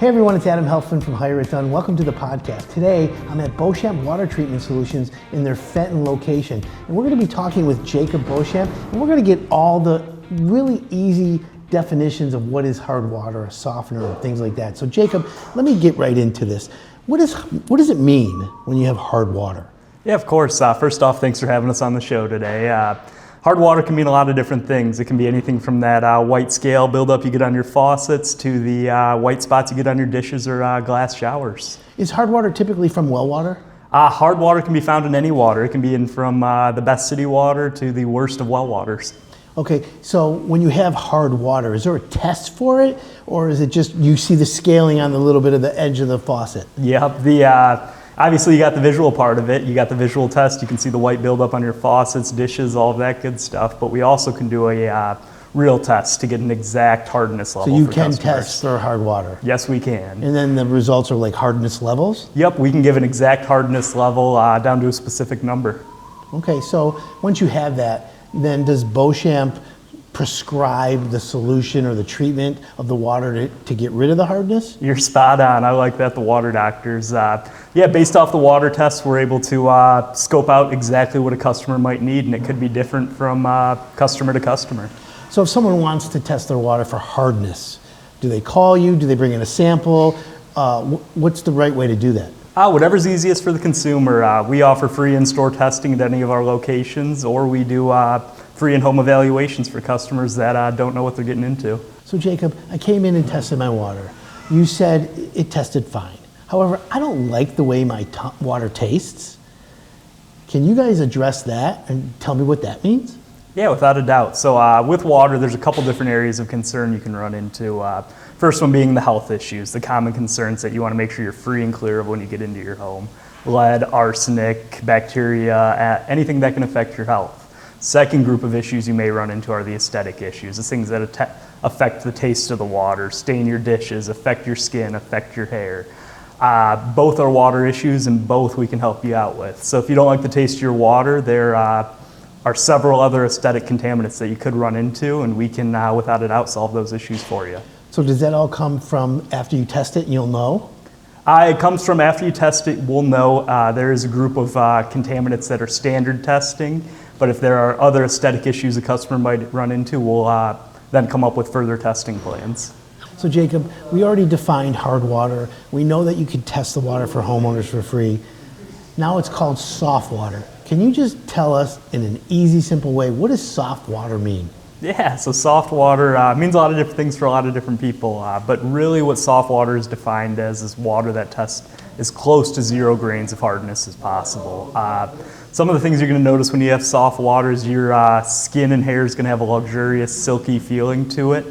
Hey everyone, it's Adam Helfman from Hire It Done. Welcome to the podcast. Today, I'm at Beauchamp Water Treatment Solutions in their Fenton location. And we're going to be talking with Jacob Beauchamp, and we're going to get all the really easy definitions of what is hard water, a softener, and things like that. So Jacob, let me get right into this. What does it mean when you have hard water? Yeah, of course. First off, thanks for having us on the show today. Hard water can mean a lot of different things. It can be anything from that white scale buildup you get on your faucets to the white spots you get on your dishes or glass showers. Is hard water typically from well water? Hard water can be found in any water. It can be in from the best city water to the worst of well waters. Okay, so when you have hard water, is there a test for it, or is it just you see the scaling on the little bit of the edge of the faucet? Yep. Obviously, you got the visual part of it. You got the visual test. You can see the white buildup on your faucets, dishes, all of that good stuff. But we also can do a real test to get an exact hardness level. So you for can customers. test for hard water? Yes, we can. And then the results are like hardness levels? Yep, we can give an exact hardness level down to a specific number. Okay, so once you have that, then does Beauchamp prescribe the solution or the treatment of the water to get rid of the hardness? You're spot on. I like that, the water doctors. Based off the water tests, we're able to scope out exactly what a customer might need, and it could be different from customer to customer. So if someone wants to test their water for hardness, do they call you? Do they bring in a sample? What's the right way to do that? Whatever's easiest for the consumer. We offer free in-store testing at any of our locations, or we do free in-home evaluations for customers that don't know what they're getting into. So Jacob, I came in and tested my water. You said it tested fine. However, I don't like the way my water tastes. Can you guys address that and tell me what that means? Yeah, without a doubt. So with water, there's a couple different areas of concern you can run into. First one being the health issues, the common concerns that you want to make sure you're free and clear of when you get into your home. Lead, arsenic, bacteria, anything that can affect your health. Second group of issues you may run into are the aesthetic issues, the things that affect the taste of the water, stain your dishes, affect your skin, affect your hair. Both are water issues, and both we can help you out with. So if you don't like the taste of your water, there are several other aesthetic contaminants that you could run into, and we can, without a doubt, solve those issues for you. So does that all come from after you test it and you'll know? It comes from after you test it, we'll know. There is a group of contaminants that are standard testing, but if there are other aesthetic issues a customer might run into, we'll then come up with further testing plans. So Jacob, we already defined hard water. We know that you can test the water for homeowners for free. Now it's called soft water. Can you just tell us in an easy, simple way, what does soft water mean? Yeah, so soft water means a lot of different things for a lot of different people, but really what soft water is defined as is water that tests as close to 0 grains of hardness as possible. Some of the things you're going to notice when you have soft water is your skin and hair is going to have a luxurious, silky feeling to it.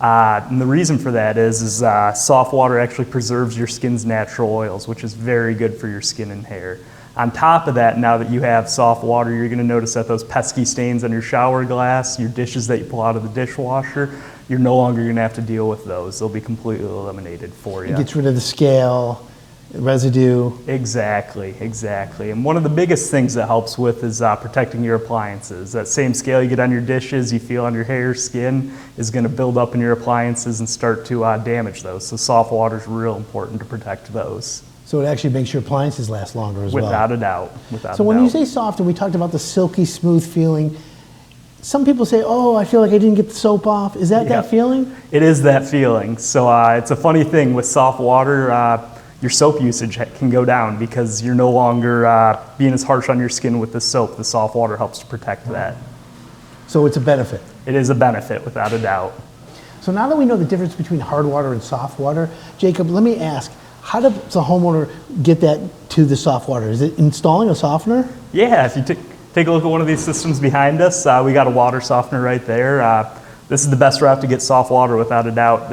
And the reason for that is soft water actually preserves your skin's natural oils, which is very good for your skin and hair. On top of that, now that you have soft water, you're going to notice that those pesky stains on your shower glass, your dishes that you pull out of the dishwasher, you're no longer going to have to deal with those. They'll be completely eliminated for you. It gets rid of the scale, residue. Exactly. And one of the biggest things that helps with is protecting your appliances. That same scale you get on your dishes, you feel on your hair, skin, is going to build up in your appliances and start to damage those. So soft water is real important to protect those. So it actually makes your appliances last longer as well. Without a doubt. So when you say soft, and we talked about the silky smooth feeling, some people say, oh, I feel like I didn't get the soap off. Is that that feeling? It is that feeling. So it's a funny thing with soft water, your soap usage can go down because you're no longer being as harsh on your skin with the soap. The soft water helps to protect that. So it's a benefit? It is a benefit, without a doubt. So now that we know the difference between hard water and soft water, Jacob, let me ask, how does a homeowner get that to the soft water? Is it installing a softener? Yeah, if you take a look at one of these systems behind us, we got a water softener right there. This is the best route to get soft water, without a doubt.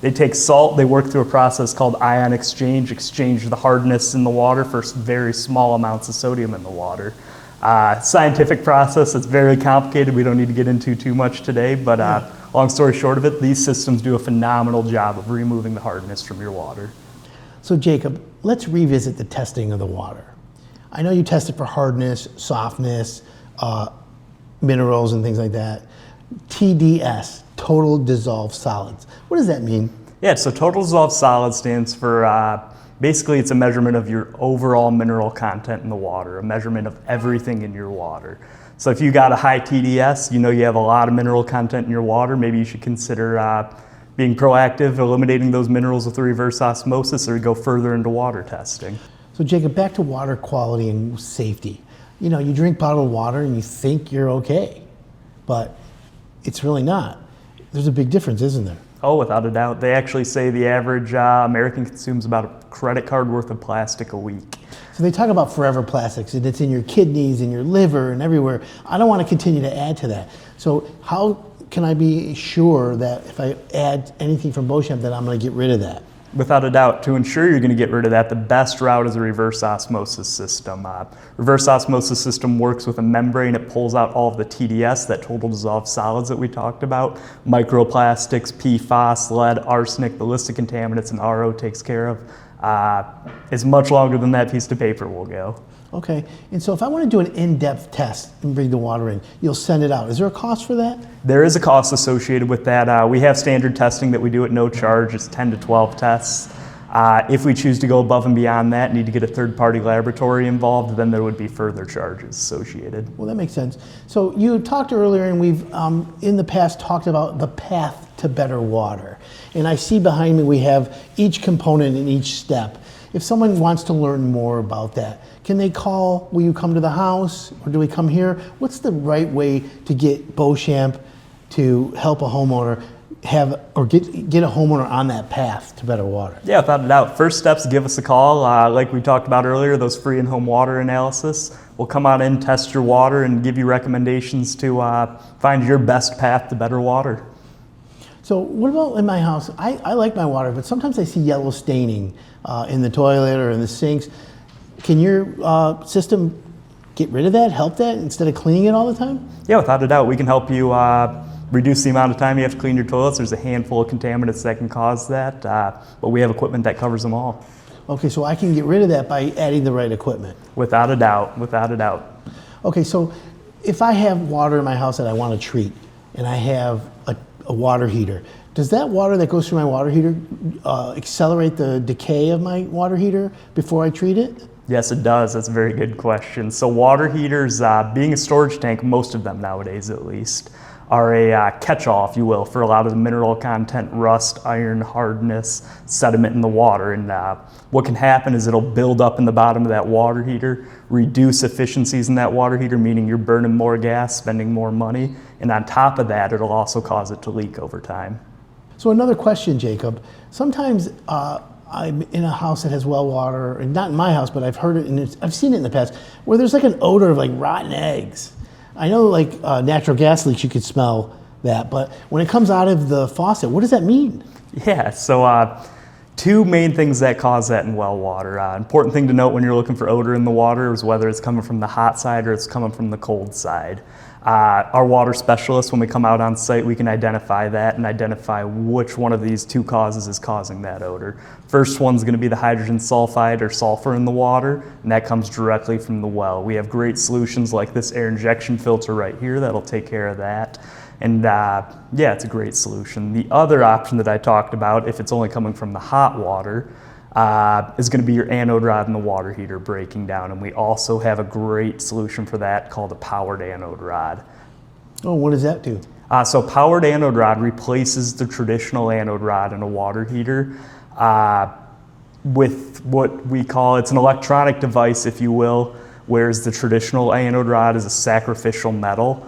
They take salt, they work through a process called ion exchange the hardness in the water for very small amounts of sodium in the water. Scientific process, it's very complicated, we don't need to get into too much today, but long story short of it, these systems do a phenomenal job of removing the hardness from your water. So Jacob, let's revisit the testing of the water. I know you tested for hardness, softness, minerals and things like that. TDS, total dissolved solids. What does that mean? Yeah, so total dissolved solid stands for, basically it's a measurement of your overall mineral content in the water, a measurement of everything in your water. So if you got a high TDS, you know you have a lot of mineral content in your water, maybe you should consider being proactive, eliminating those minerals with a reverse osmosis, or go further into water testing. So Jacob, back to water quality and safety. You know, you drink bottled water and you think you're okay, but it's really not. There's a big difference, isn't there? Oh, without a doubt. They actually say the average American consumes about a credit card worth of plastic a week. So they talk about forever plastics, and it's in your kidneys, in your liver, and everywhere. I don't want to continue to add to that. So how can I be sure that if I add anything from Beauchamp that I'm going to get rid of that? Without a doubt, to ensure you're going to get rid of that, the best route is a reverse osmosis system. Reverse osmosis system works with a membrane. It pulls out all of the TDS, that total dissolved solids that we talked about, microplastics, PFAS, lead, arsenic, the list of contaminants an RO takes care of. Is much longer than that piece of paper will go. Okay, and so if I want to do an in-depth test and bring the water in, you'll send it out. Is there a cost for that? There is a cost associated with that. We have standard testing that we do at no charge. It's 10 to 12 tests. If we choose to go above and beyond that, need to get a third-party laboratory involved, then there would be further charges associated. Well, that makes sense. So you talked earlier, and we've in the past talked about the path to better water. And I see behind me we have each component in each step. If someone wants to learn more about that, can they call? Will you come to the house, or do we come here? What's the right way to get Beauchamp to help a homeowner have, or get a homeowner on that path to better water? Yeah, without a doubt. First steps, give us a call. Like we talked about earlier, those free in-home water analysis. We'll come out and test your water and give you recommendations to find your best path to better water. So what about in my house? I like my water, but sometimes I see yellow staining in the toilet or in the sinks. Can your system get rid of that, help that, instead of cleaning it all the time? Yeah, without a doubt. We can help you reduce the amount of time you have to clean your toilets. There's a handful of contaminants that can cause that, but we have equipment that covers them all. Okay, so I can get rid of that by adding the right equipment? Without a doubt, without a doubt. Okay, so if I have water in my house that I want to treat, and I have a water heater, does that water that goes through my water heater accelerate the decay of my water heater before I treat it? Yes, it does. That's a very good question. So water heaters, being a storage tank, most of them nowadays at least, are a catch-all, if you will, for a lot of the mineral content, rust, iron, hardness, sediment in the water. And what can happen is it'll build up in the bottom of that water heater, reduce efficiencies in that water heater, meaning you're burning more gas, spending more money. And on top of that, it'll also cause it to leak over time. So another question, Jacob. Sometimes I'm in a house that has well water, and not in my house, but I've heard it, and I've seen it in the past, where there's like an odor of like rotten eggs. I know like natural gas leaks, you could smell that, but when it comes out of the faucet, what does that mean? Yeah, so two main things that cause that in well water. Important thing to note when you're looking for odor in the water is whether it's coming from the hot side or it's coming from the cold side. Our water specialists, when we come out on site, we can identify that and identify which one of these two causes is causing that odor. First one's going to be the hydrogen sulfide or sulfur in the water, and that comes directly from the well. We have great solutions like this air injection filter right here that'll take care of that. And yeah, it's a great solution. The other option that I talked about, if it's only coming from the hot water, is going to be your anode rod in the water heater breaking down. And we also have a great solution for that called a powered anode rod. Oh, what does that do? So powered anode rod replaces the traditional anode rod in a water heater with what we call, it's an electronic device, if you will, whereas the traditional anode rod is a sacrificial metal.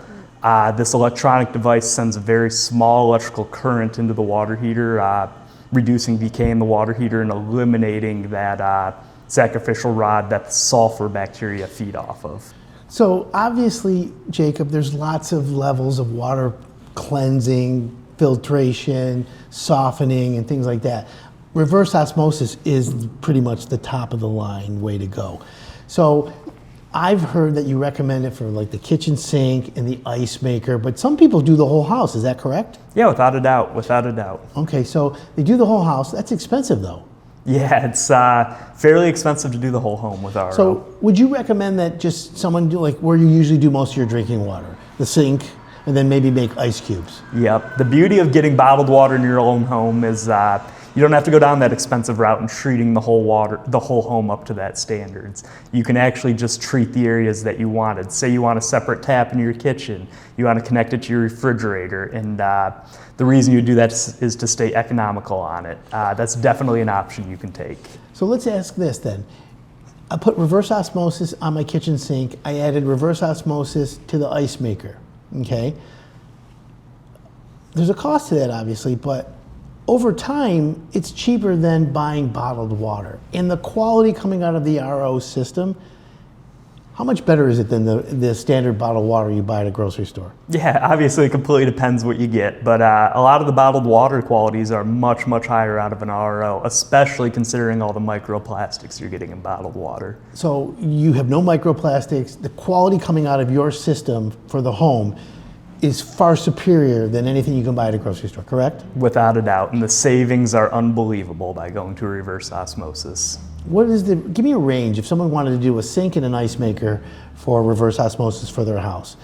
This electronic device sends a very small electrical current into the water heater, reducing decay in the water heater and eliminating that sacrificial rod that the sulfur bacteria feed off of. So obviously, Jacob, there's lots of levels of water cleansing, filtration, softening, and things like that. Reverse osmosis is pretty much the top of the line way to go. So I've heard that you recommend it for like the kitchen sink and the ice maker, but some people do the whole house. Is that correct? Yeah, without a doubt, without a doubt. Okay, so they do the whole house. That's expensive though. Yeah, it's fairly expensive to do the whole home with RO. So would you recommend that just someone do like where you usually do most of your drinking water, the sink, and then maybe make ice cubes? Yep. The beauty of getting bottled water in your own home is You don't have to go down that expensive route and treating the whole home up to that standards. You can actually just treat the areas that you wanted. Say you want a separate tap in your kitchen, you want to connect it to your refrigerator, and the reason you do that is to stay economical on it. That's definitely an option you can take. So let's ask this then. I put reverse osmosis on my kitchen sink. I added reverse osmosis to the ice maker, okay? There's a cost to that, obviously, but over time, it's cheaper than buying bottled water. And the quality coming out of the RO system, how much better is it than the standard bottled water you buy at a grocery store? Yeah, obviously it completely depends what you get, but a lot of the bottled water qualities are much, much higher out of an RO, especially considering all the microplastics you're getting in bottled water. So you have no microplastics. The quality coming out of your system for the home is far superior than anything you can buy at a grocery store, correct? Without a doubt, and the savings are unbelievable by going to reverse osmosis. Give me a range if someone wanted to do a sink and an ice maker for reverse osmosis for their house.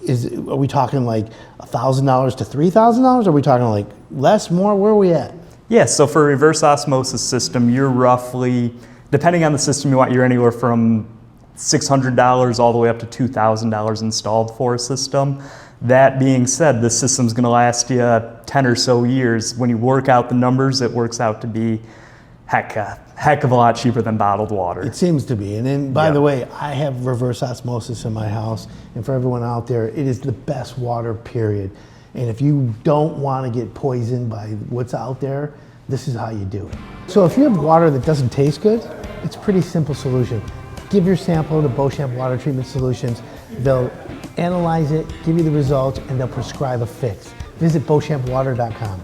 Are we talking like $1,000 to $3,000? Are we talking like less, more? Where are we at? Yeah, so for a reverse osmosis system, you're roughly, depending on the system you want, you're anywhere from $600 all the way up to $2,000 installed for a system. That being said, this system's going to last you 10 or so years. When you work out the numbers, it works out to be heck of a lot cheaper than bottled water. It seems to be. And then, by the way, I have reverse osmosis in my house. And for everyone out there, it is the best water, period. And if you don't want to get poisoned by what's out there, this is how you do it. So if you have water that doesn't taste good, it's a pretty simple solution. Give your sample to Beauchamp Water Treatment Solutions. They'll analyze it, give you the results, and they'll prescribe a fix. Visit beauchampwater.com.